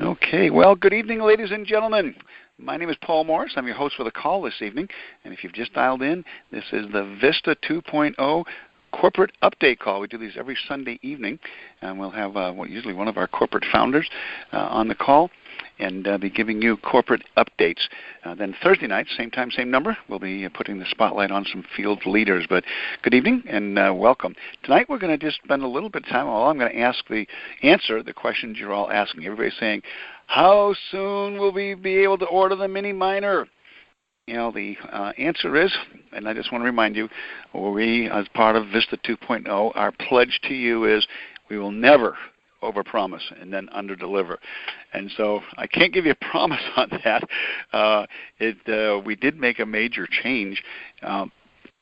Okay, well, good evening, ladies and gentlemen. My name is Paul Morris. I'm your host for the call this evening. And if you've just dialed in, this is the Vista 2.0 corporate update call. We do these every Sunday evening, and we'll have usually one of our corporate founders on the call and be giving you corporate updates. Then Thursday night, same time, same number, we'll be putting the spotlight on some field leaders. But good evening and welcome. Tonight we're going to just spend a little bit of time. Well, I'm going to answer the questions you're all asking. Everybody's saying, how soon will we be able to order the mini miner? You know, the answer is, and I just want to remind you, we, as part of Vista 2.0, our pledge to you is we will never overpromise and then underdeliver. And so I can't give you a promise on that. We did make a major change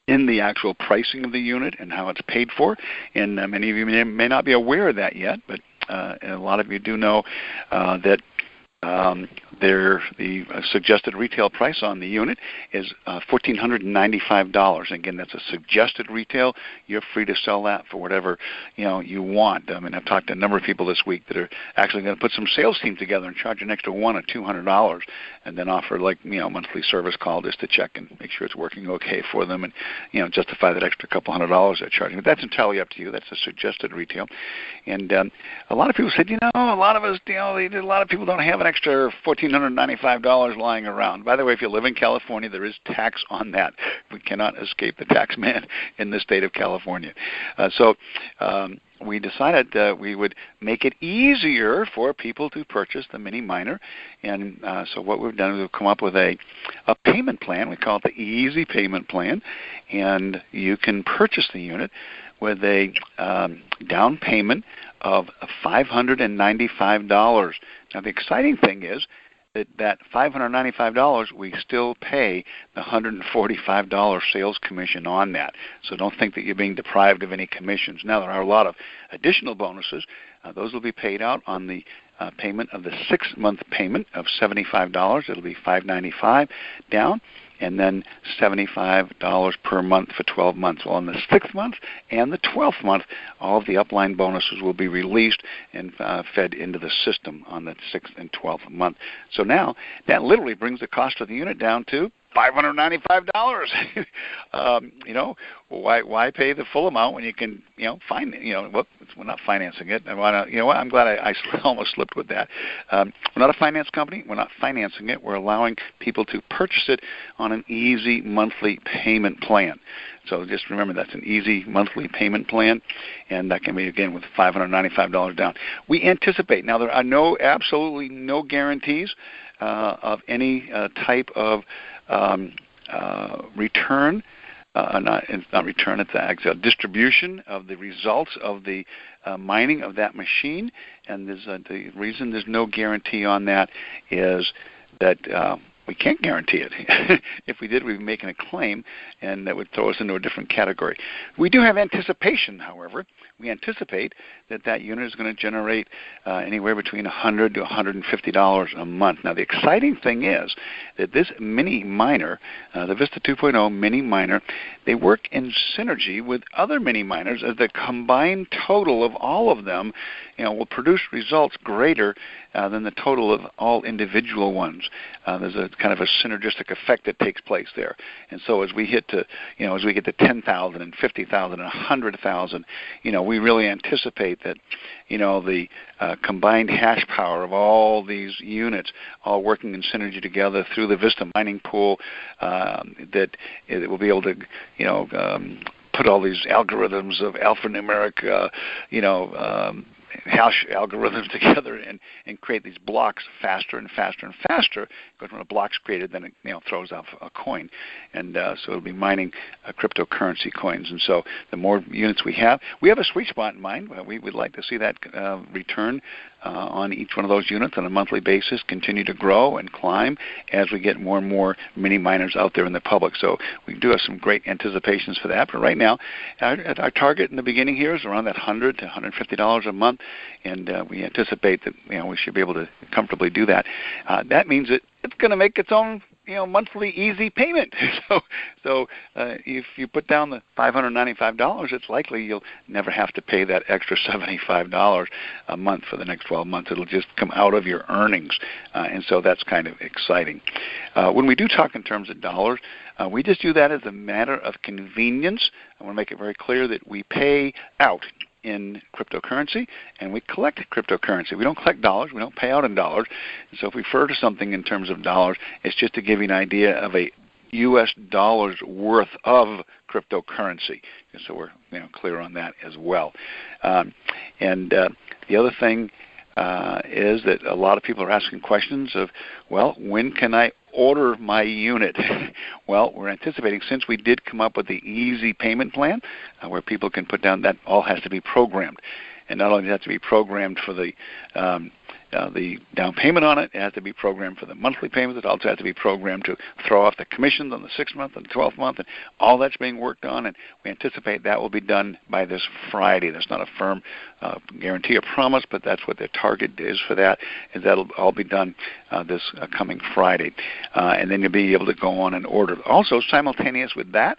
in the actual pricing of the unit and how it's paid for. And many of you may not be aware of that yet, but a lot of you do know that the suggested retail price on the unit is $1,495. Again, that's a suggested retail. You're free to sell that for whatever you want. I mean, I've talked to a number of people this week that are actually going to put some sales team together and charge an extra $100 or $200, and then offer monthly service call just to check and make sure it's working okay for them, and justify that extra couple $100 they're charging. But that's entirely up to you. That's a suggested retail. And a lot of people said, a lot of us, a lot of people don't have an extra $1,495 lying around. By the way, if you live in California, there is tax on that. We cannot escape the tax man in the state of California. So we decided that we would make it easier for people to purchase the mini miner. And so what we've done is we've come up with a payment plan. We call it the Easy Payment Plan. And you can purchase the unit with a down payment of $595. Now, the exciting thing is that $595, we still pay the $145 sales commission on that. So don't think that you're being deprived of any commissions. Now, there are a lot of additional bonuses. Those will be paid out on the payment of the 6-month payment of $75. It'll be $595 down, and then $75 per month for 12 months. Well, in the 6th month and the 12th month, all of the upline bonuses will be released and fed into the system on the 6th and 12th month. So now that literally brings the cost of the unit down to $595. Why pay the full amount when you can, we're not financing it. And I'm glad I almost slipped with that. We're not a finance company. We're not financing it. We're allowing people to purchase it on an easy monthly payment plan. So just remember, that's an easy monthly payment plan, and that can be, again, with $595 down. We anticipate, now there are absolutely no guarantees of any type of return, not return, it's actually distribution of the results of the mining of that machine. And the reason there's no guarantee on that is that we can't guarantee it. If we did, we'd be making a claim, and that would throw us into a different category. We do have anticipation, however. We anticipate that unit is going to generate anywhere between $100 to $150 a month. Now, the exciting thing is that this mini miner, the Vista 2.0 mini miner, they work in synergy with other mini miners, as the combined total of all of them will produce results greater than the total of all individual ones. There's a kind of a synergistic effect that takes place there. And so as we get to 10,000 and 50,000 and 100,000, we really anticipate that the combined hash power of all these units all working in synergy together through the Vista mining pool, that it will be able to put all these algorithms of alphanumeric hash algorithms together and create these blocks faster and faster and faster, because when a block's created, then it throws off a coin. And so it'll be mining cryptocurrency coins. And so the more units we have a sweet spot in mind. We would like to see that return on each one of those units on a monthly basis continue to grow and climb as we get more and more mini miners out there in the public. So we do have some great anticipations for that. But right now, our target in the beginning here is around that $100 to $150 a month, and we anticipate that we should be able to comfortably do that. That means that it's going to make its own monthly easy payment. So if you put down the $595, it's likely you'll never have to pay that extra $75 a month for the next 12 months. It'll just come out of your earnings, and so that's kind of exciting. When we do talk in terms of dollars, we just do that as a matter of convenience. I want to make it very clear that we pay out in cryptocurrency, and we collect cryptocurrency. We don't collect dollars. We don't pay out in dollars. And so if we refer to something in terms of dollars, it's just to give you an idea of a U.S. dollars worth of cryptocurrency. And so we're clear on that as well. The other thing is that a lot of people are asking questions of, well, when can I order my unit? Well, we're anticipating, since we did come up with the easy payment plan where people can put down, that all has to be programmed. And not only does it have to be programmed for the down payment on it, it has to be programmed for the monthly payments. It also has to be programmed to throw off the commissions on the 6th month and the 12th month, and all that's being worked on, and we anticipate that will be done by this Friday. That's not a firm guarantee or promise, but that's what the target is for that, is that'll all be done this coming Friday. And then you'll be able to go on and order. Also, simultaneous with that,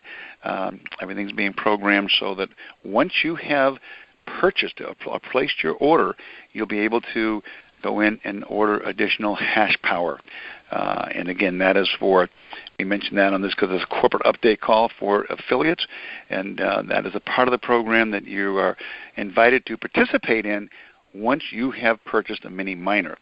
everything's being programmed so that once you have purchased or placed your order, you'll be able to go in and order additional hash power. And again, that is for, we mentioned that on this because it's a corporate update call for affiliates, and that is a part of the program that you are invited to participate in once you have purchased a mini miner.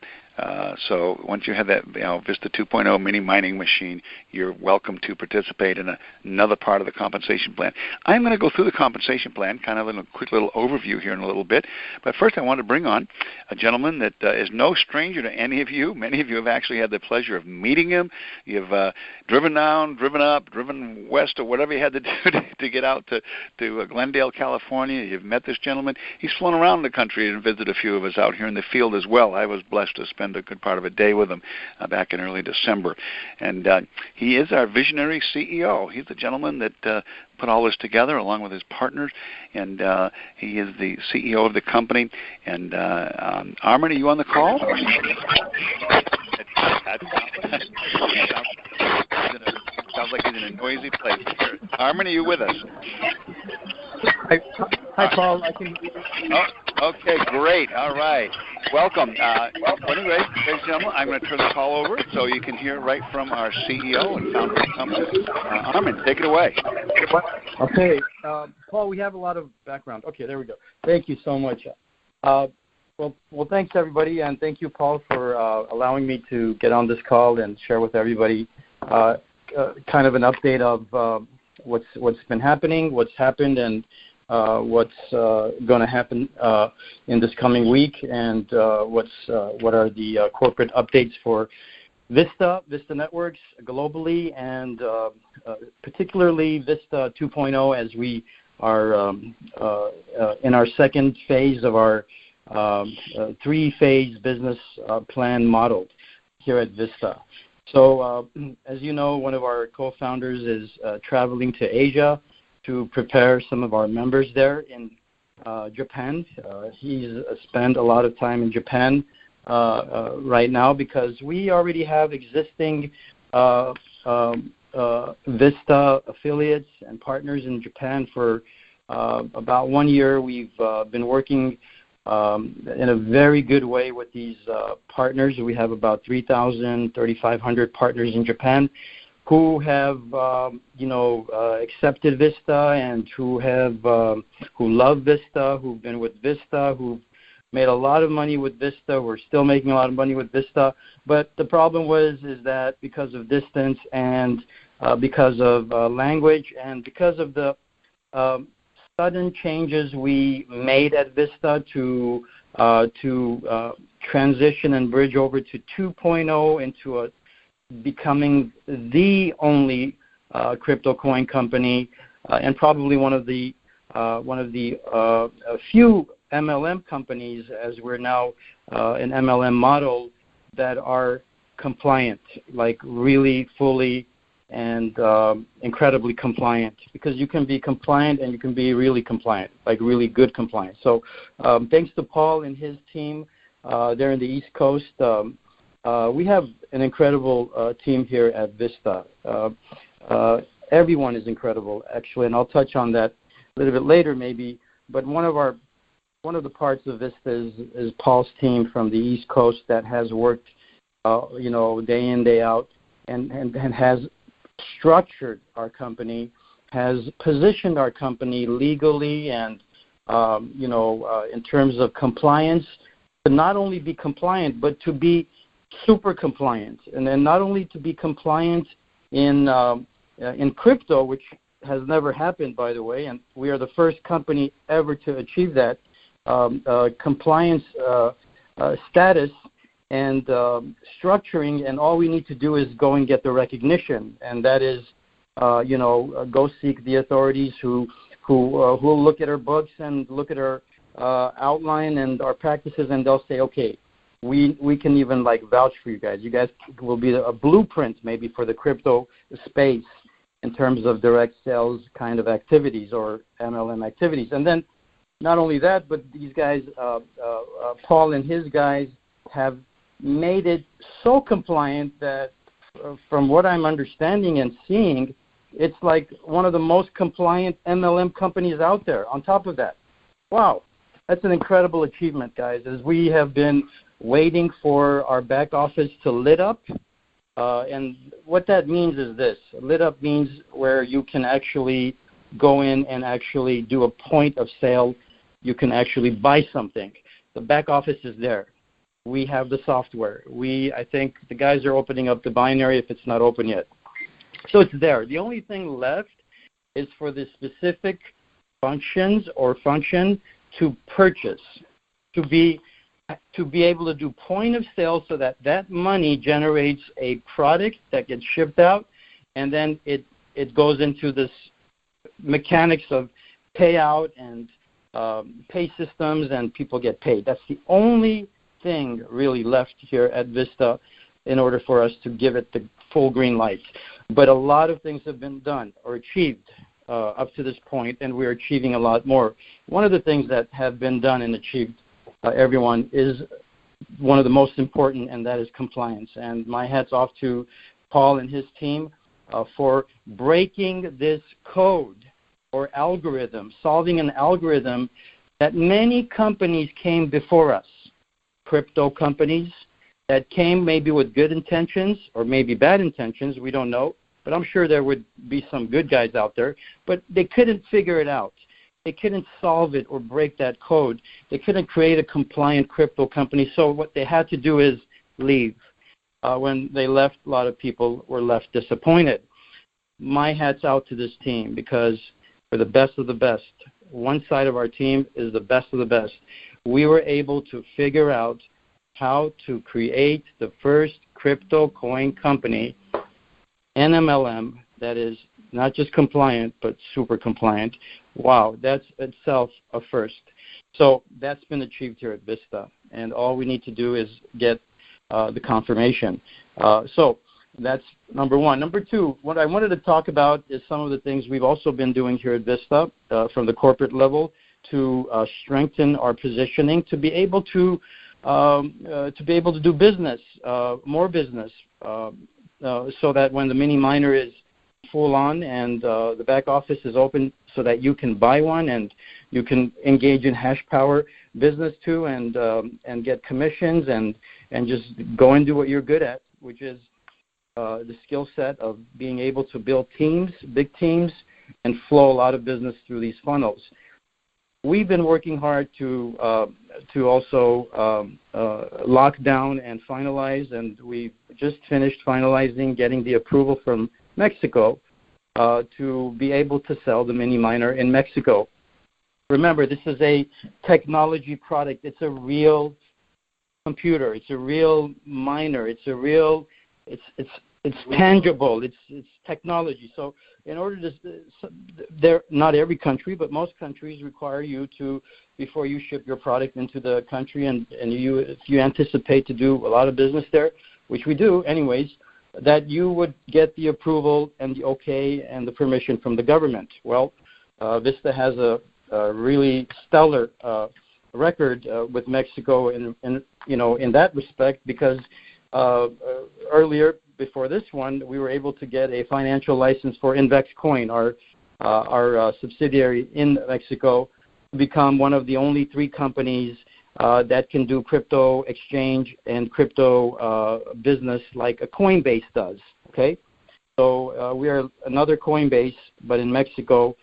So once you have that Vista 2.0 mini mining machine, you're welcome to participate in another part of the compensation plan. I'm going to go through the compensation plan, kind of in a quick little overview here in a little bit. But first I want to bring on a gentleman that is no stranger to any of you. Many of you have actually had the pleasure of meeting him. You've driven down, driven up, driven west, or whatever you had to do to get out to Glendale, California. You've met this gentleman. He's flown around the country and visited a few of us out here in the field as well. I was blessed to spend a good part of a day with him back in early December. And he is our visionary CEO. He's the gentleman that put all this together along with his partners, and he is the CEO of the company. And Armen, are you on the call? Sounds like he's in a noisy place. Armen, are you with us? Hi, Paul. I can hear you. Okay, great. All right. Welcome. Anyway, ladies and gentlemen, I'm going to turn the call over so you can hear right from our CEO and founder of the company. Armen, take it away. Okay. Paul, we have a lot of background. Okay, there we go. Thank you so much. Well, thanks, everybody, and thank you, Paul, for allowing me to get on this call and share with everybody kind of an update of what's been happening, what's happened, and what's going to happen in this coming week, and what are the corporate updates for Vista Networks globally, and particularly Vista 2.0 as we are in our second phase of our three-phase business plan model here at Vista. So as you know, one of our co-founders is traveling to Asia to prepare some of our members there in Japan. He's spent a lot of time in Japan right now because we already have existing Vista affiliates and partners in Japan for about 1 year. We've been working in a very good way with these partners. We have about 3,500 partners in Japan who have, accepted Vista and who love Vista, who've been with Vista, who've made a lot of money with Vista. We're still making a lot of money with Vista. But the problem is that because of distance and because of language and because of the sudden changes we made at Vista to transition and bridge over to 2.0 into becoming the only crypto coin company and probably one of the few MLM companies, as we're now an MLM model, that are compliant, like really fully and incredibly compliant, because you can be compliant and you can be really compliant, like really good compliance. So thanks to Paul and his team there in the East Coast, We have an incredible team here at Vista. Everyone is incredible, actually, and I'll touch on that a little bit later, maybe. But one of the parts of Vista is Paul's team from the East Coast that has worked, day in, day out, and has structured our company, has positioned our company legally and in terms of compliance, to not only be compliant, but to be super compliant. And then not only to be compliant in crypto, which has never happened, by the way, and we are the first company ever to achieve that compliance status and structuring, and all we need to do is go and get the recognition, and that is, go seek the authorities who will look at our books and look at our outline and our practices, and they'll say, okay, we can even vouch for you guys. You guys will be a blueprint maybe for the crypto space in terms of direct sales kind of activities or MLM activities. And then not only that, but these guys, Paul and his guys, have made it so compliant that from what I'm understanding and seeing, it's like one of the most compliant MLM companies out there. On top of that, wow, that's an incredible achievement, guys, as we have been waiting for our back office to lit up. And what that means is this. Lit up means where you can actually go in and actually do a point of sale. You can actually buy something. The back office is there. We have the software. I think the guys are opening up the binary if it's not open yet. So it's there. The only thing left is for the specific functions or function to purchase, to be able to do point of sale so that money generates a product that gets shipped out, and then it goes into this mechanics of payout and pay systems, and people get paid. That's the only thing really left here at Vista in order for us to give it the full green light. But a lot of things have been done or achieved up to this point, and we're achieving a lot more. One of the things that have been done and achieved, everyone, is one of the most important, and that is compliance. And my hat's off to Paul and his team for breaking this code or algorithm, solving an algorithm that many companies came before us, crypto companies that came maybe with good intentions or maybe bad intentions, we don't know, but I'm sure there would be some good guys out there, but they couldn't figure it out. They couldn't solve it or break that code. They couldn't create a compliant crypto company, so what they had to do is leave. When they left, a lot of people were left disappointed. My hat's out to this team because we're the best of the best. One side of our team is the best of the best. We were able to figure out how to create the first crypto coin company, NMLM, that is not just compliant, but super compliant. Wow, that's itself a first. So that's been achieved here at Vista, and all we need to do is get the confirmation. So that's number one. Number two, what I wanted to talk about is some of the things we've also been doing here at Vista from the corporate level to strengthen our positioning, to be able to do business, more business, so that when the mini miner is full on and the back office is open, so that you can buy one and you can engage in hash power business too, and get commissions and just go and do what you're good at, which is the skill set of being able to build teams, big teams, and flow a lot of business through these funnels. We've been working hard to also lock down and finalize, and we just finished finalizing getting the approval from Mexico to be able to sell the mini miner in Mexico. Remember, this is a technology product. It's a real computer. It's a real miner. It's a real. It's tangible. It's technology. So in order to, not every country, but most countries require you to, before you ship your product into the country, and if you anticipate to do a lot of business there, which we do anyways, that you would get the approval and the okay and the permission from the government. Well, Vista has a really stellar record with Mexico in that respect, because earlier, before this one, we were able to get a financial license for Invex Coin, our subsidiary in Mexico, to become one of the only 3 companies that can do crypto exchange and crypto business like a Coinbase does. Okay, so we are another Coinbase, but in Mexico,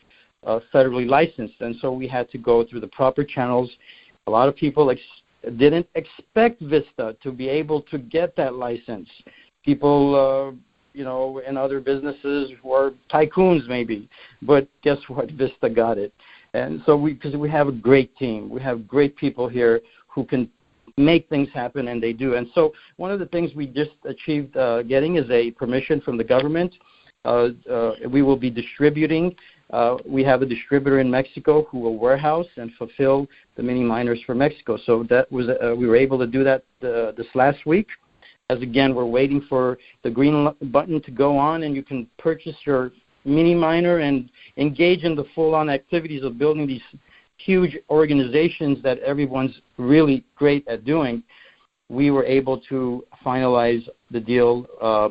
federally licensed, and so we had to go through the proper channels. A lot of people didn't expect Vista to be able to get that license. People, in other businesses were tycoons maybe, but guess what? Vista got it. And so because we have a great team. We have great people here who can make things happen, and they do. And so one of the things we just achieved getting is a permission from the government. We will be distributing. We have a distributor in Mexico who will warehouse and fulfill the mini miners for Mexico. So that was we were able to do that this last week. As again, we're waiting for the green button to go on, and you can purchase your mini miner and engage in the full-on activities of building these huge organizations that everyone's really great at doing. We were able to finalize the deal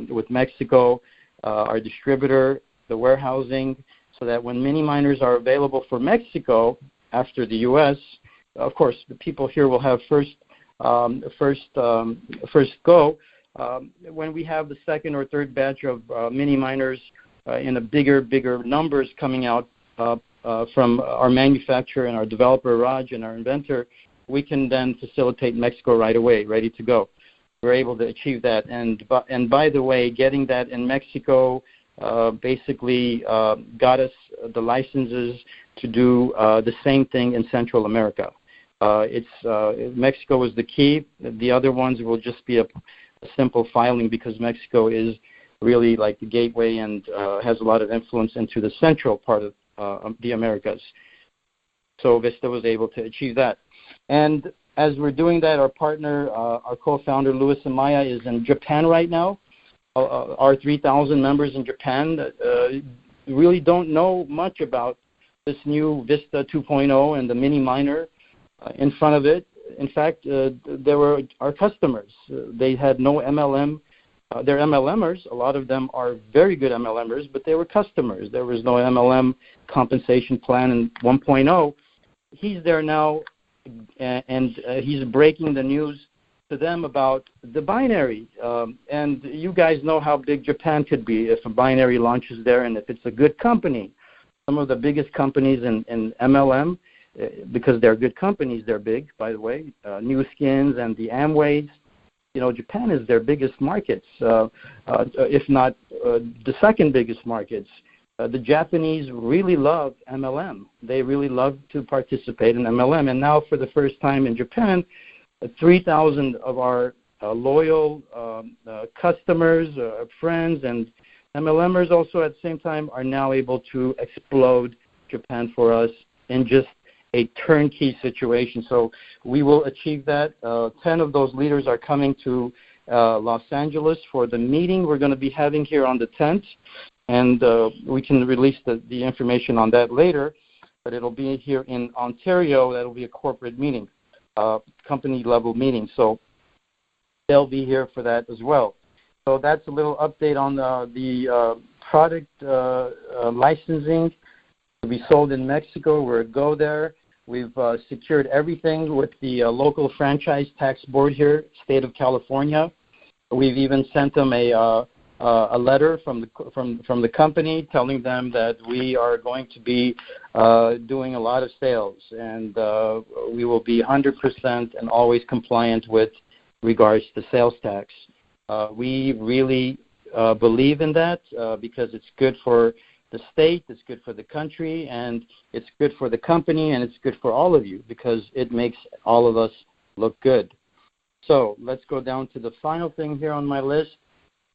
with Mexico, our distributor, the warehousing, so that when mini miners are available for Mexico after the U.S., of course, the people here will have first go. When we have the second or third batch of mini miners in a bigger numbers coming out from our manufacturer and our developer, Raj, and our inventor, we can then facilitate Mexico right away, ready to go. We're able to achieve that. And by the way, getting that in Mexico basically got us the licenses to do the same thing in Central America. Mexico is the key. The other ones will just be a simple filing because Mexico is really like the gateway and has a lot of influence into the central part of the Americas. So Vista was able to achieve that. And as we're doing that, our partner, our co-founder, Luis Amaya, is in Japan right now. Our 3,000 members in Japan really don't know much about this new Vista 2.0 and the mini miner in front of it. In fact, they were our customers. They had no MLM. They're MLMers. A lot of them are very good MLMers, but they were customers. There was no MLM compensation plan in 1.0. He's there now, and he's breaking the news to them about the binary. And you guys know how big Japan could be if a binary launches there and if it's a good company. Some of the biggest companies in MLM, because they're good companies, they're big, by the way, New Skins and the Amways. Japan is their biggest markets, if not the second biggest markets. The Japanese really love MLM. They really love to participate in MLM. And now for the first time in Japan, 3,000 of our loyal customers, friends, and MLMers also at the same time are now able to explode Japan for us in just a turnkey situation. So we will achieve that. 10 of those leaders are coming to Los Angeles for the meeting we're going to be having here on the 10th. And we can release the information on that later. But it'll be here in Ontario. That'll be a corporate meeting, company-level meeting. So they'll be here for that as well. So that's a little update on the product licensing to be sold in Mexico. We're a go there. We've secured everything with the local franchise tax board here, state of California. We've even sent them a letter from the company telling them that we are going to be doing a lot of sales, and we will be 100% and always compliant with regards to sales tax. We really believe in that because it's good for the state, it's good for the country, and it's good for the company, and it's good for all of you because it makes all of us look good. So let's go down to the final thing here on my list,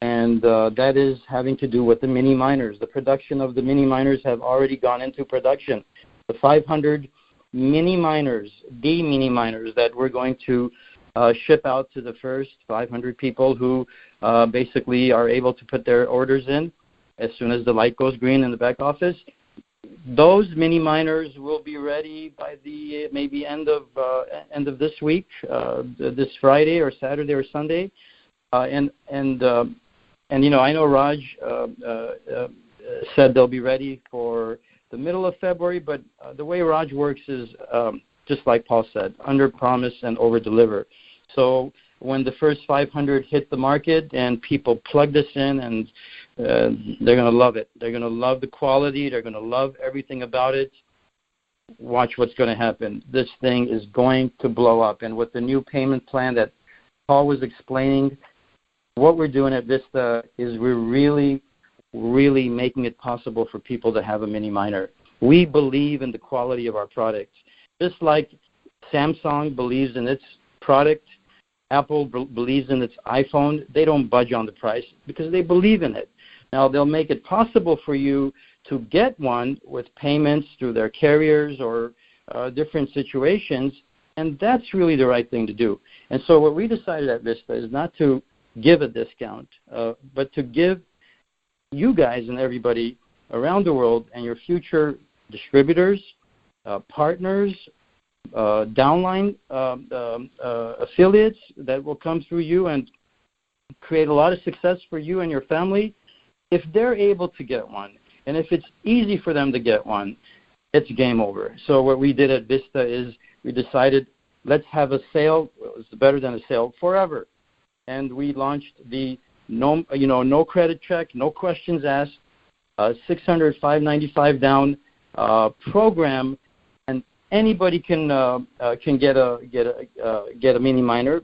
and that is having to do with the mini miners. The production of the mini miners have already gone into production. The 500 mini miners, the mini miners that we're going to ship out to the first 500 people who basically are able to put their orders in as soon as the light goes green in the back office. Those mini miners will be ready by the maybe end of this week, this Friday or Saturday or Sunday. And I know Raj said they'll be ready for the middle of February, but the way Raj works is just like Paul said, under promise and over deliver. So when the first 500 hit the market and people plug this in, and they're going to love it. They're going to love the quality. They're going to love everything about it. Watch what's going to happen. This thing is going to blow up. And with the new payment plan that Paul was explaining, what we're doing at Vista is we're really, really making it possible for people to have a mini miner. We believe in the quality of our products. Just like Samsung believes in its product, Apple believes in its iPhone, they don't budge on the price because they believe in it. Now, they'll make it possible for you to get one with payments through their carriers or different situations, and that's really the right thing to do. And so what we decided at Vista is not to give a discount, but to give you guys and everybody around the world and your future distributors, partners, downline affiliates that will come through you and create a lot of success for you and your family. If they're able to get one, and if it's easy for them to get one, it's game over. So what we did at Vista is we decided, let's have a sale. It's better than a sale forever. And we launched the no credit check, no questions asked, $600, $595 down program, and anybody can get a mini miner.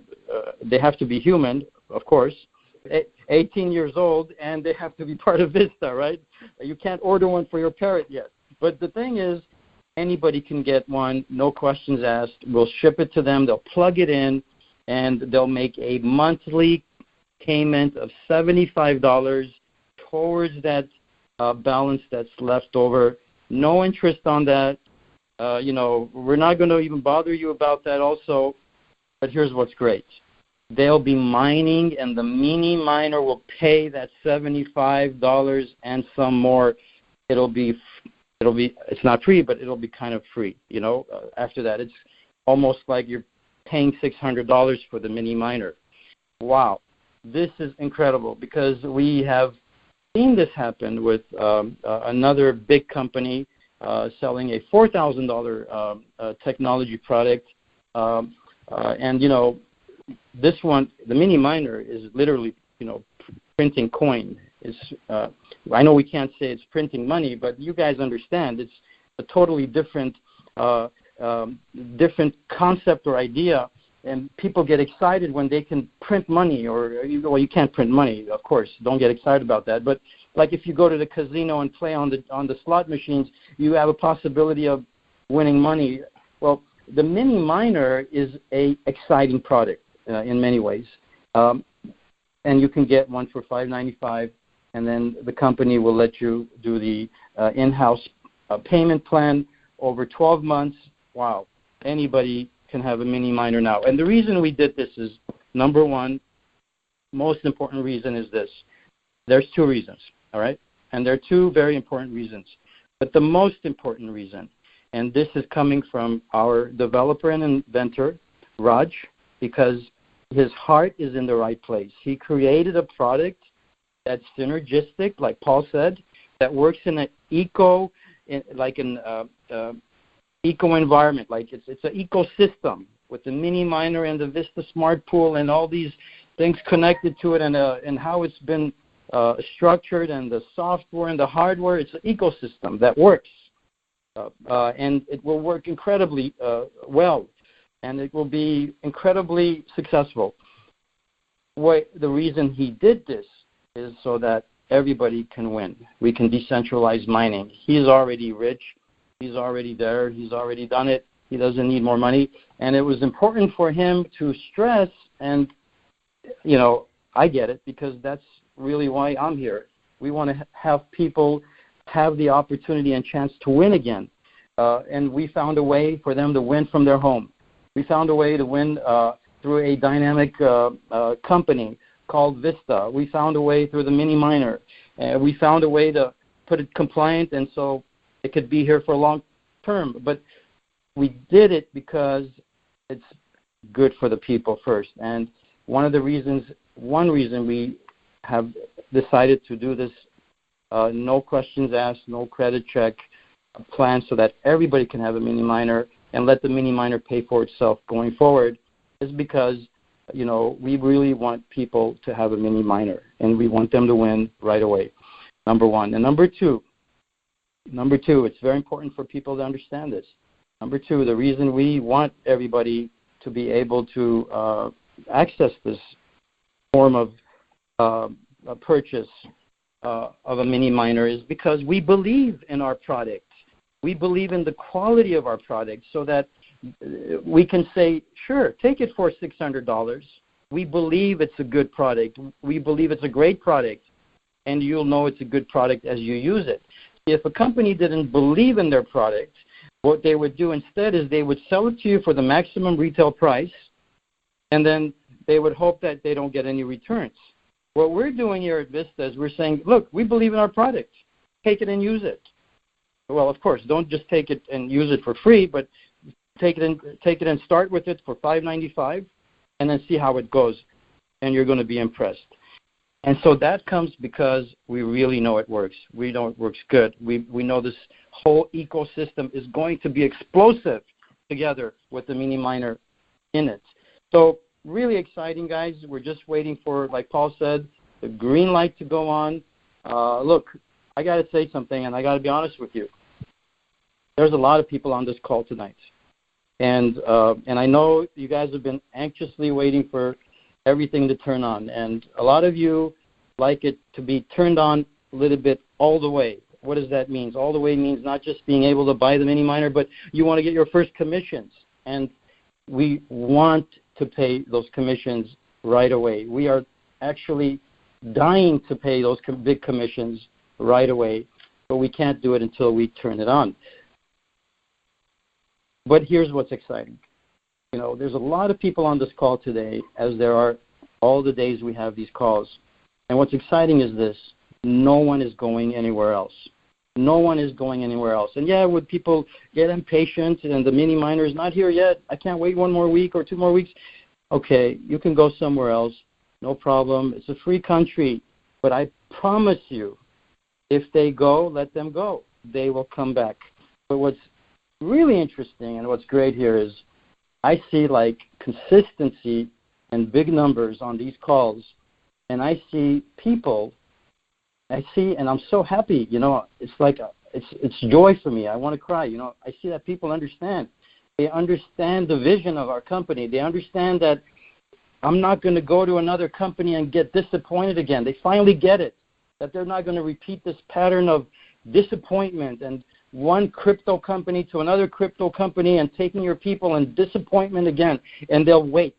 They have to be human, of course, 18 years old, and they have to be part of Vista, right? You can't order one for your parent yet. But the thing is, anybody can get one, no questions asked. We'll ship it to them. They'll plug it in, and they'll make a monthly payment of $75 towards that balance that's left over. No interest on that. We're not going to even bother you about that also. But here's what's great. They'll be mining, and the mini miner will pay that $75 and some more. It's not free, but it'll be kind of free. After that, it's almost like you're paying $600 for the mini miner. Wow, this is incredible because we have seen this happen with another big company selling a $4,000 technology product, and this one, the mini miner, is literally printing coin. I know we can't say it's printing money, but you guys understand it's a totally different concept or idea, and people get excited when they can print money. You can't print money, of course. Don't get excited about that. But like if you go to the casino and play on the slot machines, you have a possibility of winning money. Well, the mini miner is a exciting product in many ways, and you can get one for $595, and then the company will let you do the in-house payment plan over 12 months. Wow, anybody can have a mini miner now. And the reason we did this is, number one, most important reason is this. There's two reasons, all right? And there are two very important reasons. But the most important reason, and this is coming from our developer and inventor, Raj, because his heart is in the right place. He created a product that's synergistic, like Paul said, that works in an eco environment. Like it's an ecosystem with the mini miner and the Vista Smart Pool and all these things connected to it, and how it's been structured, and the software and the hardware. It's an ecosystem that works, and it will work incredibly well, and it will be incredibly successful. The reason he did this is so that everybody can win. We can decentralize mining. He's already rich. He's already there. He's already done it. He doesn't need more money. And it was important for him to stress, and, I get it, because that's really why I'm here. We want to have people have the opportunity and chance to win again. And we found a way for them to win from their home. We found a way to win through a dynamic company called Vista. We found a way through the mini miner. We found a way to put it compliant, and so it could be here for a long term. But we did it because it's good for the people first. And one reason we have decided to do this no questions asked, no credit check plan so that everybody can have a mini miner and let the mini miner pay for itself going forward is because, we really want people to have a mini miner, and we want them to win right away, number one. And number two, it's very important for people to understand this. Number two, the reason we want everybody to be able to access this form of a purchase of a mini miner is because we believe in our product. We believe in the quality of our product so that we can say, sure, take it for $600. We believe it's a good product. We believe it's a great product, and you'll know it's a good product as you use it. If a company didn't believe in their product, what they would do instead is they would sell it to you for the maximum retail price, and then they would hope that they don't get any returns. What we're doing here at Vista is we're saying, look, we believe in our product. Take it and use it. Well, of course, don't just take it and use it for free, but take it and start with it for $5.95, and then see how it goes, and you're going to be impressed. And so that comes because we really know it works. We know it works good. We know this whole ecosystem is going to be explosive together with the mini miner in it. So really exciting, guys. We're just waiting for, like Paul said, the green light to go on. Look, I got to say something, and I got to be honest with you. There's a lot of people on this call tonight. And I know you guys have been anxiously waiting for everything to turn on. And a lot of you like it to be turned on a little bit all the way. What does that mean? All the way means not just being able to buy the mini miner, but you want to get your first commissions. And we want to pay those commissions right away. We are actually dying to pay those big commissions right away, but we can't do it until we turn it on. But here's what's exciting. There's a lot of people on this call today, as there are all the days we have these calls. And what's exciting is this. No one is going anywhere else. No one is going anywhere else. And yeah, would people get impatient and the mini miner is not here yet? I can't wait 1 more week or 2 more weeks. Okay, you can go somewhere else. No problem. It's a free country. But I promise you, if they go, let them go. They will come back. But what's really interesting and what's great here is I see consistency and big numbers on these calls, and I see people, and I'm so happy, it's like it's joy for me. I want to cry, I see that people understand. They understand the vision of our company. They understand that I'm not going to go to another company and get disappointed again. They finally get it, that they're not going to repeat this pattern of disappointment and one crypto company to another crypto company and taking your people and disappointment again, and they'll wait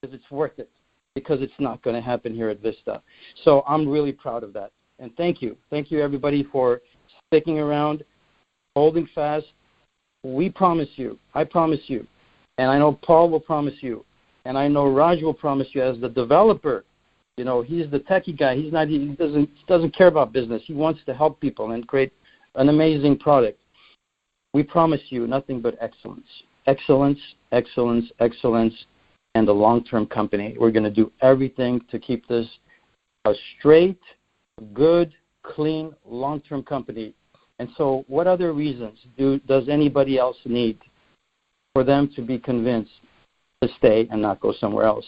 because it's worth it, because it's not going to happen here at Vista. So I'm really proud of that. And thank you. Thank you, everybody, for sticking around, holding fast. We promise you. I promise you. And I know Paul will promise you. And I know Raj will promise you as the developer. He's the techie guy. He doesn't care about business. He wants to help people and create an amazing product. We promise you nothing but excellence. Excellence, excellence, excellence, and a long-term company. We're going to do everything to keep this a straight, good, clean, long-term company. And so what other reasons does anybody else need for them to be convinced to stay and not go somewhere else?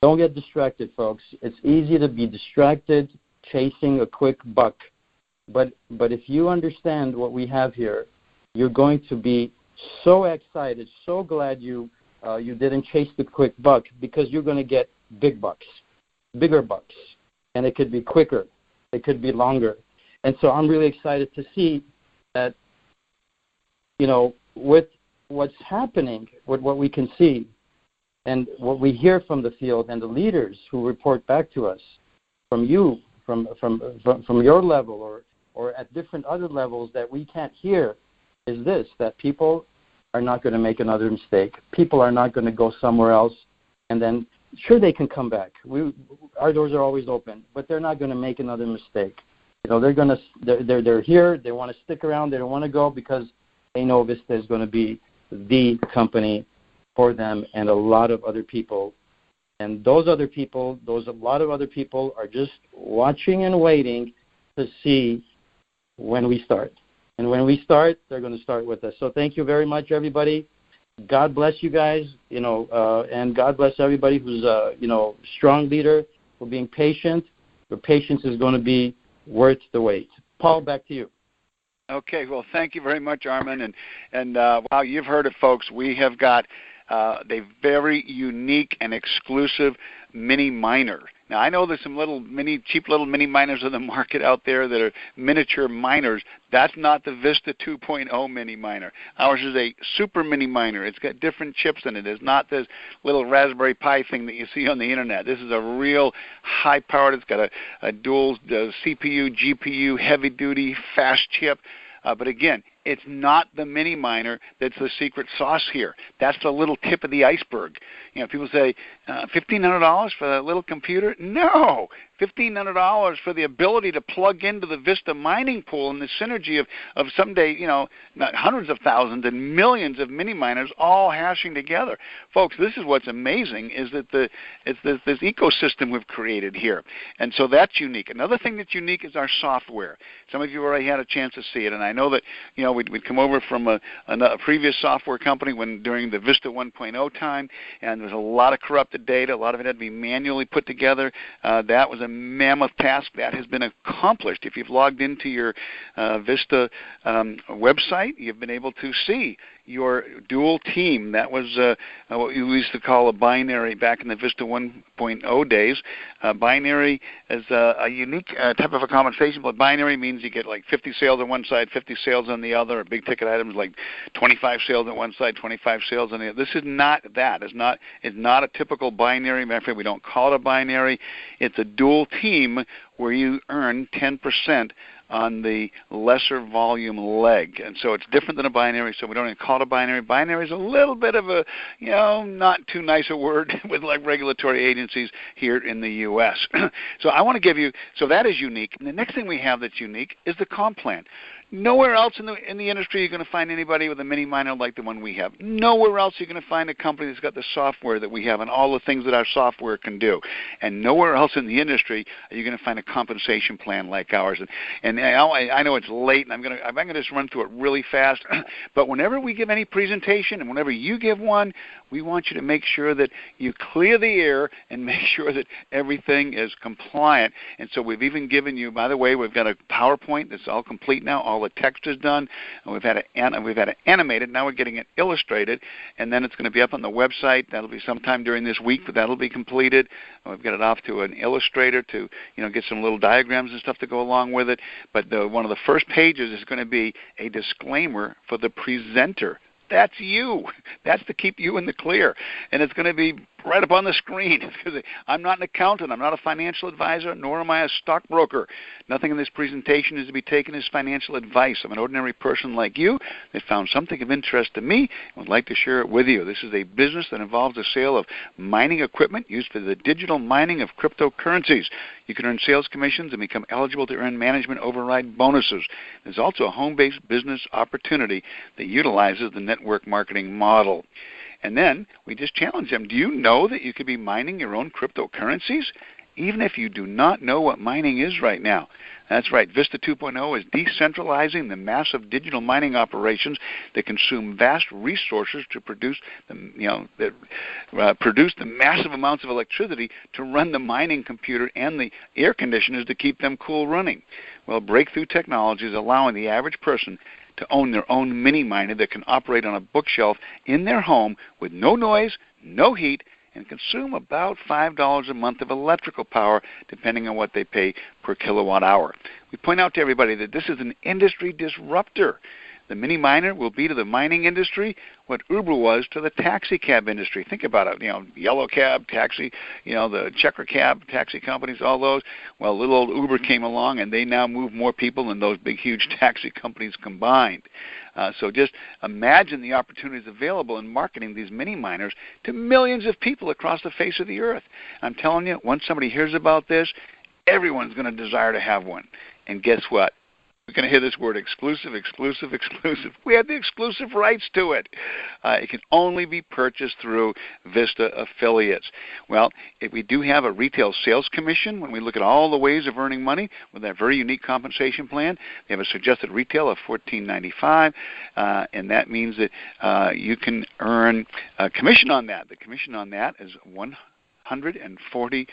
Don't get distracted, folks. It's easy to be distracted chasing a quick buck. But if you understand what we have here, you're going to be so excited, so glad you didn't chase the quick buck, because you're going to get big bucks, bigger bucks, and it could be quicker, it could be longer. And so I'm really excited to see that, with what's happening, with what we can see, and what we hear from the field and the leaders who report back to us, from you, from your level or at different other levels that we can't hear, is this, that people are not going to make another mistake. People are not going to go somewhere else, and then, sure, they can come back. Our doors are always open, but they're not going to make another mistake. They're here. They want to stick around. They don't want to go because they know Vista is going to be the company for them and a lot of other people And those other people, a lot of other people are just watching and waiting to see when we start. And when we start, they're going to start with us. So thank you very much, everybody. God bless you guys, and God bless everybody who's a, strong leader for being patient. Your patience is going to be worth the wait. Paul, back to you. Okay, well, thank you very much, Armen. And wow, you've heard it, folks. We have got a very unique and exclusive mini miner. Now, I know there's some cheap little mini miners in the market out there that are miniature miners. That's not the Vista 2.0 mini miner. Ours is a super mini miner. It's got different chips in it. It's not this little Raspberry Pi thing that you see on the internet. This is a real high-powered. It's got a dual CPU, GPU, heavy-duty, fast chip. But again, it's not the mini miner that's the secret sauce here. That's the little tip of the iceberg. People say, $1,500 for that little computer? No, $1,500 for the ability to plug into the Vista mining pool and the synergy of someday, not hundreds of thousands and millions of mini miners all hashing together. Folks, this is what's amazing is that it's this ecosystem we've created here. And so that's unique. Another thing that's unique is our software. Some of you already had a chance to see it, and I know that, we'd come over from a previous software company during the Vista 1.0 time, and there was a lot of corrupted data. A lot of it had to be manually put together. That was a mammoth task. That has been accomplished. If you've logged into your Vista website, you've been able to see your dual team. That was what we used to call a binary back in the Vista 1.0 days. Binary is a unique type of a compensation, but binary means you get like 50 sales on one side, 50 sales on the other, or big ticket items like 25 sales on one side, 25 sales on the other. This is not that. It's not a typical binary. Matter of fact, we don't call it a binary. It's a dual team where you earn 10% on the lesser volume leg. And so it's different than a binary, so we don't even call it a binary. Binary is a little bit of a, not too nice a word with like regulatory agencies here in the U.S. So I want to give you, so that is unique. And the next thing we have that's unique is the comp plan. Nowhere else in the industry you're going to find anybody with a mini miner like the one we have. Nowhere else you're going to find a company that's got the software that we have and all the things that our software can do. And nowhere else in the industry are you going to find a compensation plan like ours. And I know it's late, and I'm going to just run through it really fast. But whenever we give any presentation and whenever you give one, we want you to make sure that you clear the air and make sure that everything is compliant. And so we've even given you, by the way, we've got a PowerPoint that's all complete now. All the text is done, and we've had it animated. Now we're getting it illustrated, and then it's going to be up on the website. That'll be sometime during this week, but that'll be completed. And we've got it off to an illustrator to get some little diagrams and stuff to go along with it. But one of the first pages is going to be a disclaimer for the presenter. That's you. That's to keep you in the clear. And it's going to be right up on the screen. I'm not an accountant. I'm not a financial advisor, nor am I a stockbroker. Nothing in this presentation is to be taken as financial advice. I'm an ordinary person like you that found something of interest to me and would like to share it with you. This is a business that involves the sale of mining equipment used for the digital mining of cryptocurrencies. You can earn sales commissions and become eligible to earn management override bonuses. There's also a home-based business opportunity that utilizes the network marketing model. And then we just challenge them. Do you know that you could be mining your own cryptocurrencies? Even if you do not know what mining is right now. That's right. Vista 2.0 is decentralizing the massive digital mining operations that consume vast resources to produce produce the massive amounts of electricity to run the mining computer and the air conditioners to keep them cool running. Well, breakthrough technology is allowing the average person to own their own mini miner that can operate on a bookshelf in their home with no noise, no heat, and consume about $5 a month of electrical power, depending on what they pay per kilowatt hour. We point out to everybody that this is an industry disruptor. The mini miner will be to the mining industry what Uber was to the taxi cab industry. Think about it, yellow cab, taxi, the checker cab, taxi companies, all those. Well, little old Uber came along, and they now move more people than those big, huge taxi companies combined. So just imagine the opportunities available in marketing these mini miners to millions of people across the face of the earth. I'm telling you, once somebody hears about this, everyone's going to desire to have one. And guess what? You're going to hear this word exclusive, exclusive, exclusive. We have the exclusive rights to it. It can only be purchased through Vista affiliates. Well, if we do have a retail sales commission, when we look at all the ways of earning money with that very unique compensation plan, they have a suggested retail of $14.95, and that means that you can earn a commission on that. The commission on that is $149.50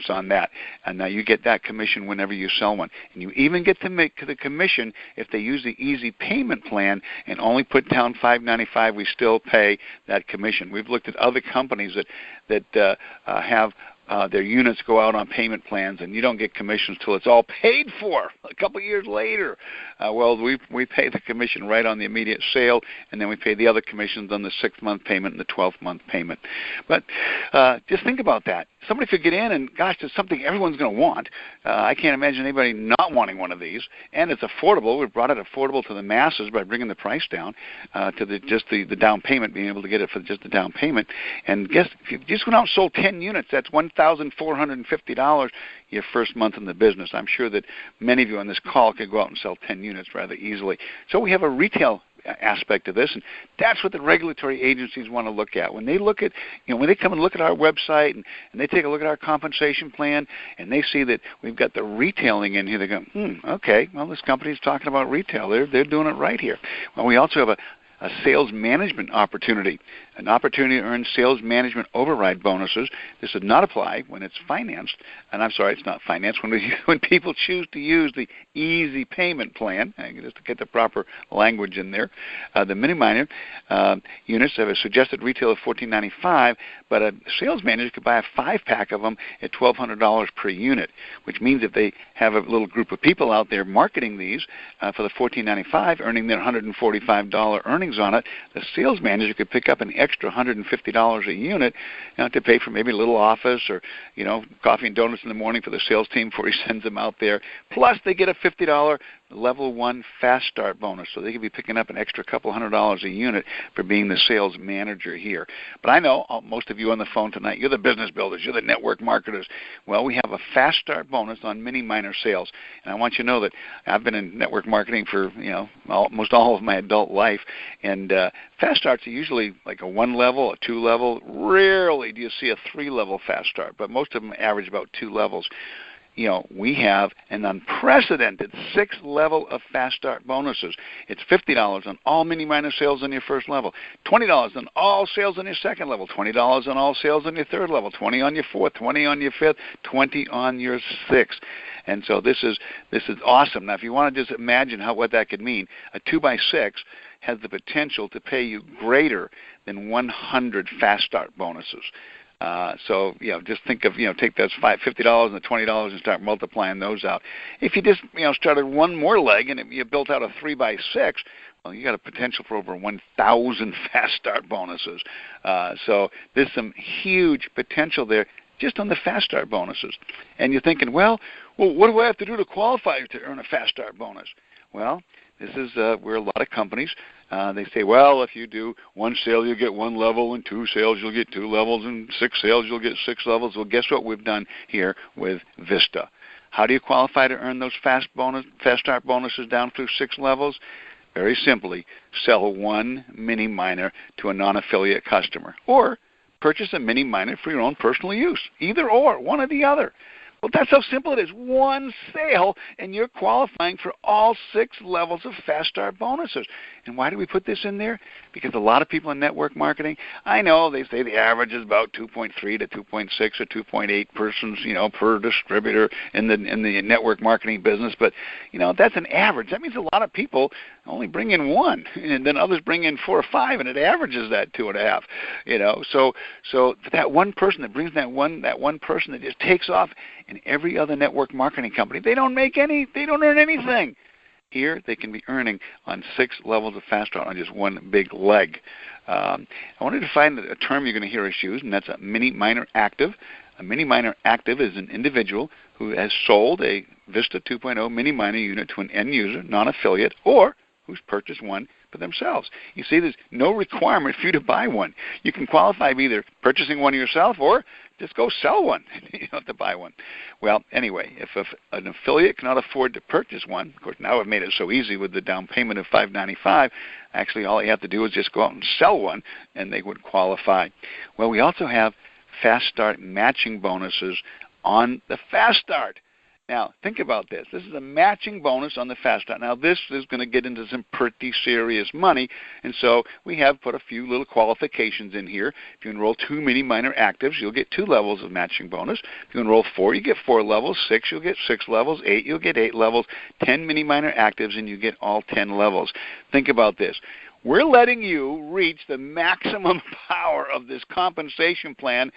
on that. And now you get that commission whenever you sell one. And you even get to make the commission if they use the easy payment plan and only put down $5.95. We still pay that commission. We've looked at other companies that have their units go out on payment plans, and you don't get commissions till it's all paid for a couple of years later. Well, we pay the commission right on the immediate sale, and then we pay the other commissions on the 6-month payment and the 12-month payment. But just think about that. Somebody could get in, and gosh, it's something everyone's going to want. I can't imagine anybody not wanting one of these, and it's affordable. We've brought it affordable to the masses by bringing the price down to just the down payment, being able to get it for just the down payment. And guess if you just went out and sold 10 units, that's $1,450 your first month in the business. I'm sure that many of you on this call could go out and sell 10 units rather easily. So we have a retail aspect of this, and that's what the regulatory agencies want to look at. When they look at, when they come and look at our website and they take a look at our compensation plan and they see that we've got the retailing in here, they go, okay, well, this company's talking about retail. They're doing it right here. Well, we also have a sales management opportunity, an opportunity to earn sales management override bonuses. This does not apply when it's financed, and I'm sorry, it's not financed, when people choose to use the easy payment plan, just to get the proper language in there. The mini-minor units have a suggested retail of $14.95, but a sales manager could buy a 5-pack of them at $1,200 per unit, which means if they have a little group of people out there marketing these for the $14.95, earning their $145 earnings on it, the sales manager could pick up an extra $150 a unit to pay for maybe a little office or coffee and donuts in the morning for the sales team before he sends them out there. Plus, they get a $50 level 1 fast start bonus, so they could be picking up an extra couple $100 a unit for being the sales manager here. But I know most of you on the phone tonight, you're the business builders, you're the network marketers. Well, we have a fast start bonus on mini minor sales, and I want you to know that I've been in network marketing for almost all of my adult life, and fast starts are usually like a 1-level, a 2-level. Rarely do you see a 3-level fast start, but most of them average about 2 levels. We have an unprecedented 6-level of fast start bonuses. It's $50 on all mini-minor sales on your first level, $20 on all sales on your second level, $20 on all sales on your third level, $20 on your fourth, $20 on your fifth, $20 on your sixth. And so this is awesome. Now, if you want to just imagine what that could mean, a 2x6 has the potential to pay you greater than 100 fast start bonuses. So just think of take those $50 and the $20 and start multiplying those out. If you just started one more leg and you built out a 3x6, well, you got a potential for over 1,000 fast start bonuses. So there's some huge potential there just on the fast start bonuses. And you're thinking, well, what do I have to do to qualify to earn a fast start bonus? Well, this is where a lot of companies, they say, well, if you do 1 sale, you'll get 1 level, and 2 sales, you'll get 2 levels, and 6 sales, you'll get 6 levels. Well, guess what we've done here with Vista? How do you qualify to earn those fast start bonuses down through 6 levels? Very simply, sell 1 mini-minor to a non-affiliate customer, or purchase a mini-minor for your own personal use. Either or, one or the other. Well, that's how simple it is. 1 sale, and you're qualifying for all 6 levels of fast start bonuses. And why do we put this in there? Because a lot of people in network marketing, I know they say the average is about 2.3 to 2.6 or 2.8 persons, per distributor in the network marketing business. But that's an average. That means a lot of people only bring in 1, and then others bring in 4 or 5, and it averages that 2.5. So that one person that brings that one person that just takes off. And every other network marketing company, they don't earn anything. Here, they can be earning on 6 levels of fast start on just 1 big leg. I wanted to find a term you're going to hear us use, and that's a mini-minor active. A mini-minor active is an individual who has sold a Vista 2.0 mini-minor unit to an end user, non-affiliate, or who's purchased one for themselves. You see, there's no requirement for you to buy one. You can qualify by either purchasing one yourself or just go sell one. You don't have to buy one. Well, anyway, if an affiliate cannot afford to purchase one, of course, now I've made it so easy with the down payment of $595. Actually, all you have to do is just go out and sell one, and they would qualify. Well, we also have Fast Start matching bonuses on the Fast Start. Now, think about this. This is a matching bonus on the Fast Start. Now, this is going to get into some pretty serious money, and so we have put a few little qualifications in here. If you enroll 2 mini minor actives, you'll get 2 levels of matching bonus. If you enroll 4, you get 4 levels. 6, you'll get 6 levels. 8, you'll get 8 levels. 10 mini minor actives, and you get all 10 levels. Think about this. We're letting you reach the maximum power of this compensation plan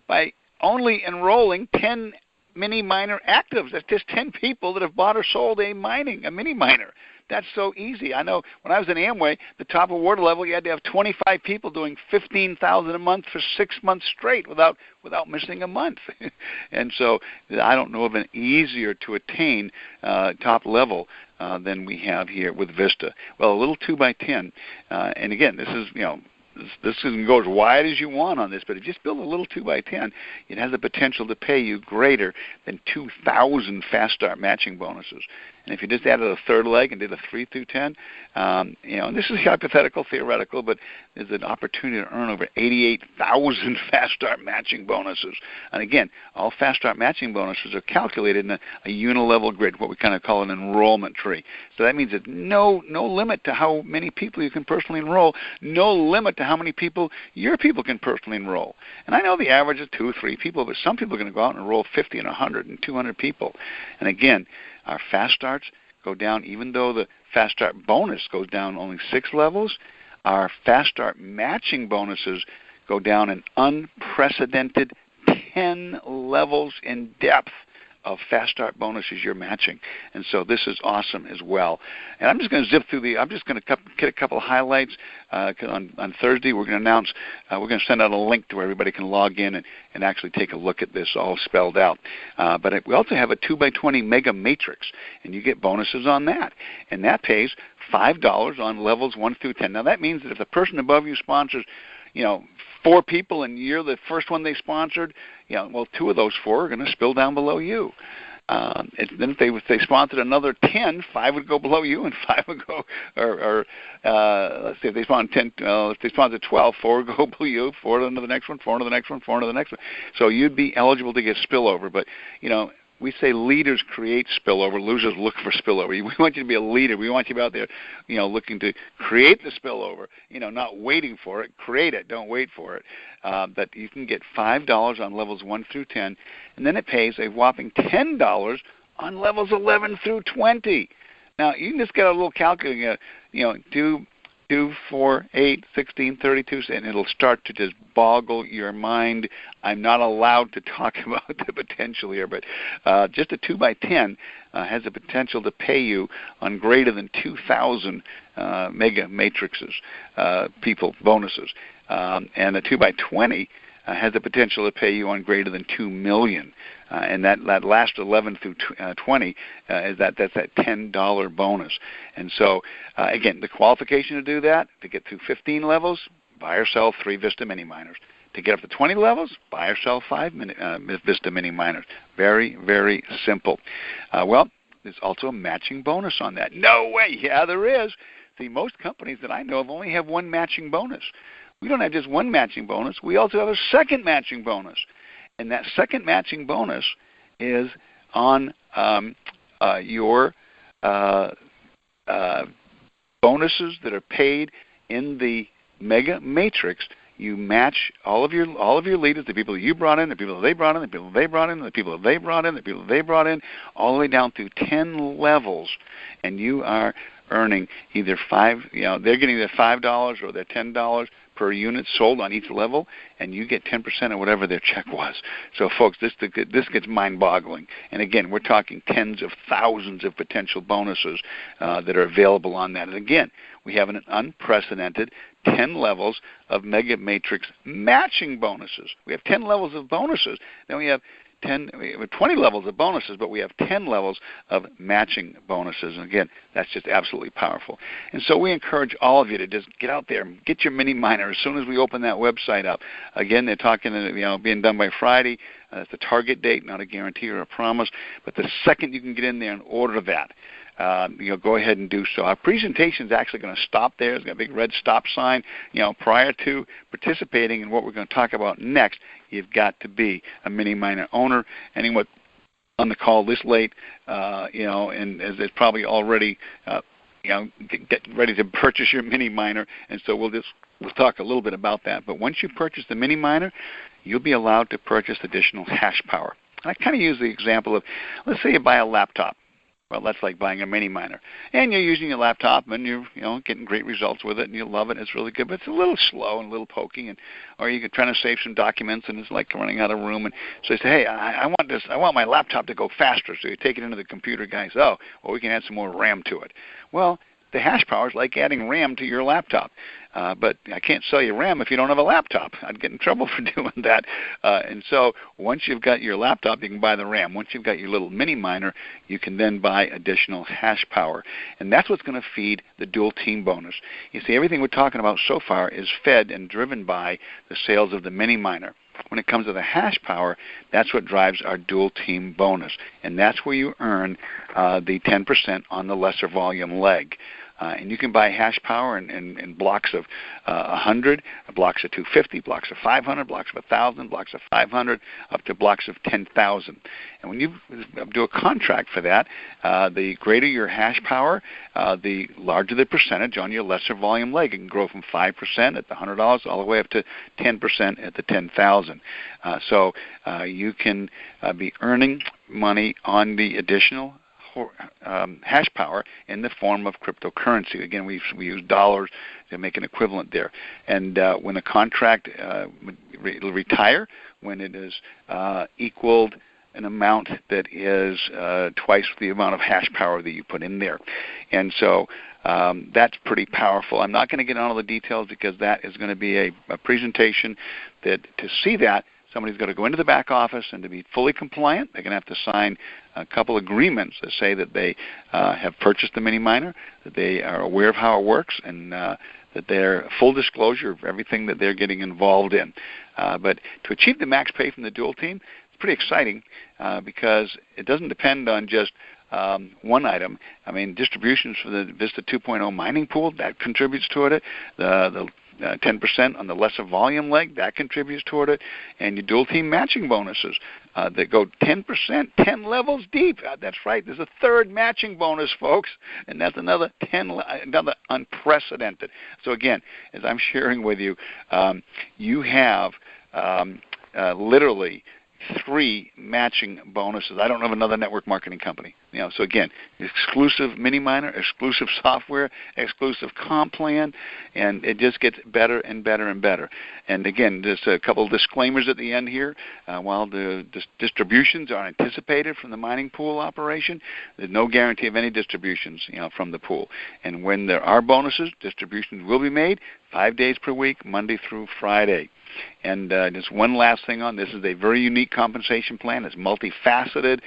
by only enrolling 10 mini minor actives. That's just 10 people that have bought or sold a mini minor. That's so easy. I know when I was in Amway, the top award level, you had to have 25 people doing $15,000 a month for 6 months straight without missing a month. And so I don't know of an easier to attain top level than we have here with Vista. Well, a little 2x10, and again, this is this can go as wide as you want on this, but if you just build a little 2x10, it has the potential to pay you greater than 2,000 Fast Start matching bonuses. And if you just added a third leg and did a 3 through 10, and this is hypothetical, theoretical, but there's an opportunity to earn over 88,000 Fast Start matching bonuses. And again, all Fast Start matching bonuses are calculated in a unilevel grid, what we kind of call an enrollment tree. So that means that no limit to how many people you can personally enroll, no limit to how many people your people can personally enroll. And I know the average is 2 or 3 people, but some people are going to go out and enroll 50 and 100 and 200 people. And again, our Fast Starts go down, even though the Fast Start bonus goes down only 6 levels, our Fast Start matching bonuses go down an unprecedented 10 levels in depth of Fast Start bonuses you're matching. And so this is awesome as well. And I'm just going to zip through I'm just going to get a couple of highlights. On Thursday, we're going to announce, we're going to send out a link to where everybody can log in and actually take a look at this all spelled out. But we also have a 2x20 mega matrix, and you get bonuses on that. And that pays $5 on levels 1 through 10. Now, that means that if the person above you sponsors 4 people and you're the first one they sponsored, 2 of those 4 are going to spill down below you. Then if they sponsored another 10, 5 would go below you and 5 would go, let's see, if they sponsored 10, if they sponsored 12, 4 would go below you, 4 into the next one, 4 into the next one, 4 into the next one. So you'd be eligible to get spillover. But, we say leaders create spillover, losers look for spillover. We want you to be a leader. We want you out there, looking to create the spillover, not waiting for it. Create it, don't wait for it. But you can get $5 on levels 1 through 10, and then it pays a whopping $10 on levels 11 through 20. Now, you can just get a little calculator, 2, 4, 8, 16, 32, and it'll start to just boggle your mind. I'm not allowed to talk about the potential here, but just a 2x10 has the potential to pay you on greater than 2,000 mega matrices, bonuses. And a 2x20 has the potential to pay you on greater than 2 million. And that last 11 through 20 that's that $10 bonus. And so, again, the qualification to do that, to get through 15 levels, buy or sell 3 Vista mini minors. To get up to 20 levels, buy or sell 5 Vista mini minors. Very, very simple. Well, there's also a matching bonus on that. No way. Yeah, there is. See, most companies that I know of only have 1 matching bonus. We don't have just 1 matching bonus. We also have a second matching bonus. And that second matching bonus is on your bonuses that are paid in the mega matrix. You match all of your leaders, the people that you brought in, the people that they brought in, the people that they brought in, the people that they brought in, the people that they brought in, all the way down through 10 levels, and you are earning either they're getting their $5 or their $10 per unit sold on each level, and you get 10% of whatever their check was. So, folks, this gets mind-boggling. And again, we're talking tens of thousands of potential bonuses that are available on that. And again, we have an unprecedented 10 levels of Mega Matrix matching bonuses. We have 10 levels of bonuses. Then we have 20 levels of bonuses, but we have 10 levels of matching bonuses. And again, that's just absolutely powerful. And so we encourage all of you to just get out there and get your mini miner as soon as we open that website up. Again, they're talking, being done by Friday. That's the target date, not a guarantee or a promise. But the second you can get in there and order that, go ahead and do so. Our presentation is actually going to stop there. There's got a big red stop sign. Prior to participating in what we're going to talk about next, you've got to be a mini miner owner. Anyone on the call this late, and as it's probably already, get ready to purchase your mini miner. And so we'll talk a little bit about that. But once you purchase the mini miner, you'll be allowed to purchase additional hash power. And I kind of use the example of, let's say you buy a laptop. Well, that's like buying a mini miner. And you're using your laptop and you're getting great results with it and you love it. It's really good, but it's a little slow and a little pokey. Or you're trying to save some documents and it's like running out of room. And so you say, hey, I want my laptop to go faster. So you take it into the computer guy and say, oh, well, we can add some more RAM to it. Well, the hash power is like adding RAM to your laptop. But I can't sell you RAM if you don't have a laptop. I'd get in trouble for doing that. And so once you've got your laptop, you can buy the RAM. Once you've got your little mini miner, you can then buy additional hash power. And that's what's going to feed the dual team bonus. You see, everything we're talking about so far is fed and driven by the sales of the mini miner. When it comes to the hash power, that's what drives our dual team bonus. And that's where you earn the 10% on the lesser volume leg. And you can buy hash power in blocks of 100, blocks of 250, blocks of 500, blocks of 1,000, blocks of 500, up to blocks of 10,000. And when you do a contract for that, the greater your hash power, the larger the percentage on your lesser volume leg. It can grow from 5% at the $100 all the way up to 10% at the 10,000. So you can be earning money on the additional hash power in the form of cryptocurrency. Again, we use dollars to make an equivalent there. And when a contract will retire, when it is equaled an amount that is twice the amount of hash power that you put in there. And so that's pretty powerful. I'm not going to get into all the details because that is going to be a presentation that to see that, somebody's got to go into the back office, and to be fully compliant, they're going to have to sign a couple agreements that say that they have purchased the mini miner, that they are aware of how it works, and that they're full disclosure of everything that they're getting involved in. But to achieve the max pay from the dual team, it's pretty exciting because it doesn't depend on just one item. I mean, distributions for the Vista 2.0 mining pool, that contributes toward it. The 10% on the lesser volume leg, that contributes toward it. And your dual team matching bonuses that go 10%, 10 levels deep. That's right. There's a third matching bonus, folks, and that's another unprecedented. So again, as I'm sharing with you, you have literally 3 matching bonuses. I don't know of another network marketing company. So again, exclusive mini miner, exclusive software, exclusive comp plan, and it just gets better and better and better. And again, there's a couple of disclaimers at the end here. While the distributions are anticipated from the mining pool operation, there's no guarantee of any distributions from the pool. And when there are bonuses, distributions will be made 5 days per week, Monday through Friday. And just one last thing on this is a very unique compensation plan. It's multifaceted.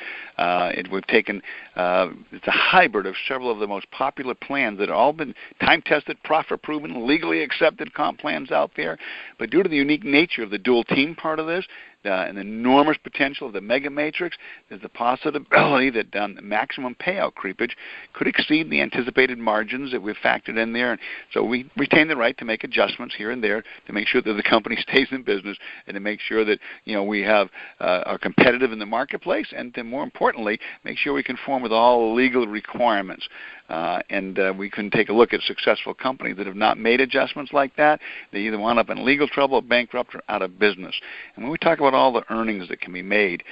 We've taken it's a hybrid of several of the most popular plans that have all been time-tested, profit-proven, legally accepted comp plans out there. But due to the unique nature of the dual team part of this, and the enormous potential of the mega matrix, there's the possibility that maximum payout creepage could exceed the anticipated margins that we've factored in there. And so we retain the right to make adjustments here and there to make sure that the company stays in business and to make sure that we have are competitive in the marketplace, and to more importantly, make sure we conform with all legal requirements. And we can take a look at successful companies that have not made adjustments like that. They either wound up in legal trouble, bankrupt, or out of business. And when we talk about all the earnings that can be made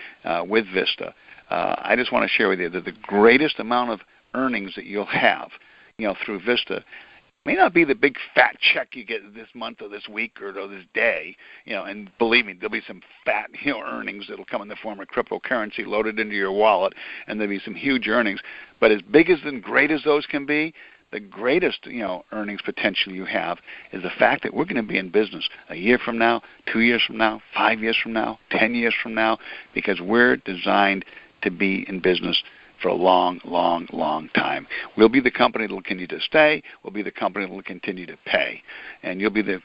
with Vista, I just want to share with you that the greatest amount of earnings that you'll have through Vista may not be the big fat check you get this month or this week or this day, and believe me, there'll be some fat earnings that'll come in the form of cryptocurrency loaded into your wallet, and there'll be some huge earnings. But as big as and great as those can be, the greatest, earnings potential you have is the fact that we're going to be in business a year from now, 2 years from now, 5 years from now, 10 years from now, because we're designed to be in business for a long, long, long time. We'll be the company that will continue to stay. We'll be the company that will continue to pay. And you'll be the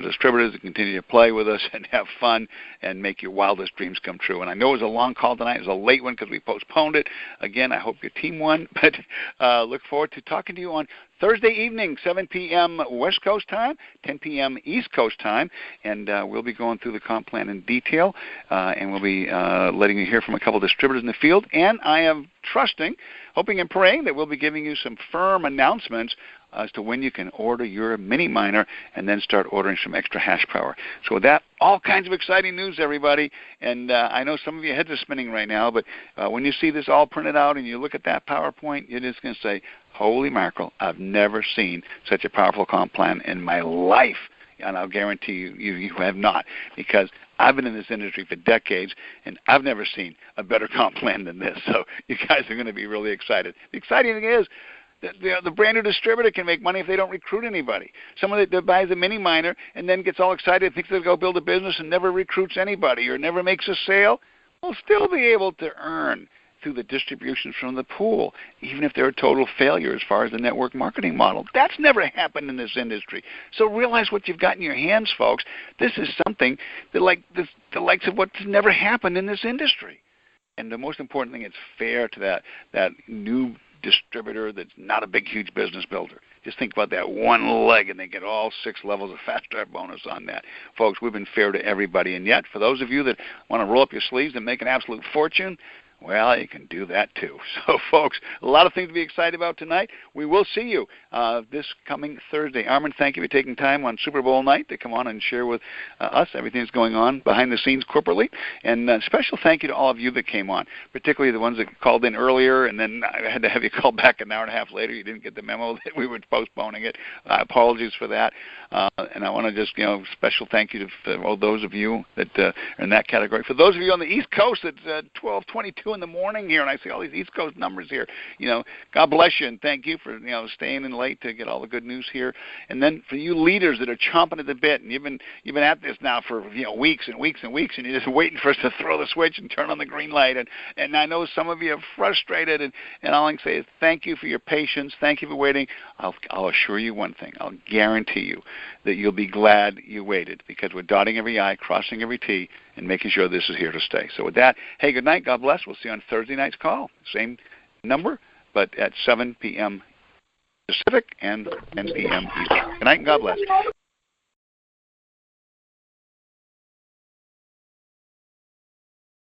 distributors that continue to play with us and have fun and make your wildest dreams come true. And I know it was a long call tonight. It was a late one because we postponed it. Again, I hope your team won, but look forward to talking to you on Thursday evening, 7 p.m. West Coast time, 10 p.m. East Coast time, and we'll be going through the comp plan in detail, and we'll be letting you hear from a couple of distributors in the field. And I am trusting, hoping and praying that we'll be giving you some firm announcements as to when you can order your mini miner and then start ordering some extra hash power. So with that, all kinds of exciting news, everybody. And I know some of your heads are spinning right now, but when you see this all printed out and you look at that PowerPoint, you're just going to say, holy mackerel, I've never seen such a powerful comp plan in my life. And I'll guarantee you have not, because I've been in this industry for decades, and I've never seen a better comp plan than this. So you guys are going to be really excited. The exciting thing is, the brand new distributor can make money if they don't recruit anybody. Someone that buys a mini miner and then gets all excited, thinks they'll go build a business and never recruits anybody or never makes a sale, will still be able to earn through the distributions from the pool, even if they're a total failure as far as the network marketing model. That's never happened in this industry. So realize what you've got in your hands, folks. This is something that the likes of what's never happened in this industry. And the most important thing, it's fair to that new distributor that's not a big, huge business builder. Just think about that one leg, and they get all 6 levels of fast start bonus on that. Folks, we've been fair to everybody. And yet, for those of you that want to roll up your sleeves and make an absolute fortune, well, you can do that too. So, folks, a lot of things to be excited about tonight. We will see you this coming Thursday. Armen, thank you for taking time on Super Bowl night to come on and share with us everything that's going on behind the scenes corporately. And special thank you to all of you that came on, particularly the ones that called in earlier, and then I had to have you call back an hour and a half later. You didn't get the memo that we were postponing it. Apologies for that. And I want to just, special thank you to all those of you that are in that category. For those of you on the East Coast, it's 12:22 in the morning here, and I see all these East Coast numbers here. God bless you, and thank you for staying in late to get all the good news here. And then for you leaders that are chomping at the bit, and you've been at this now for weeks and weeks and weeks, and you're just waiting for us to throw the switch and turn on the green light. And I know some of you are frustrated, and all I can say is thank you for your patience, thank you for waiting. I'll assure you one thing. I'll guarantee you that you'll be glad you waited, because we're dotting every I, crossing every T, and making sure this is here to stay. So with that, hey, good night. God bless. We'll see you on Thursday night's call. Same number, but at 7 p.m. Pacific and 10 p.m. Eastern. Good night and God bless.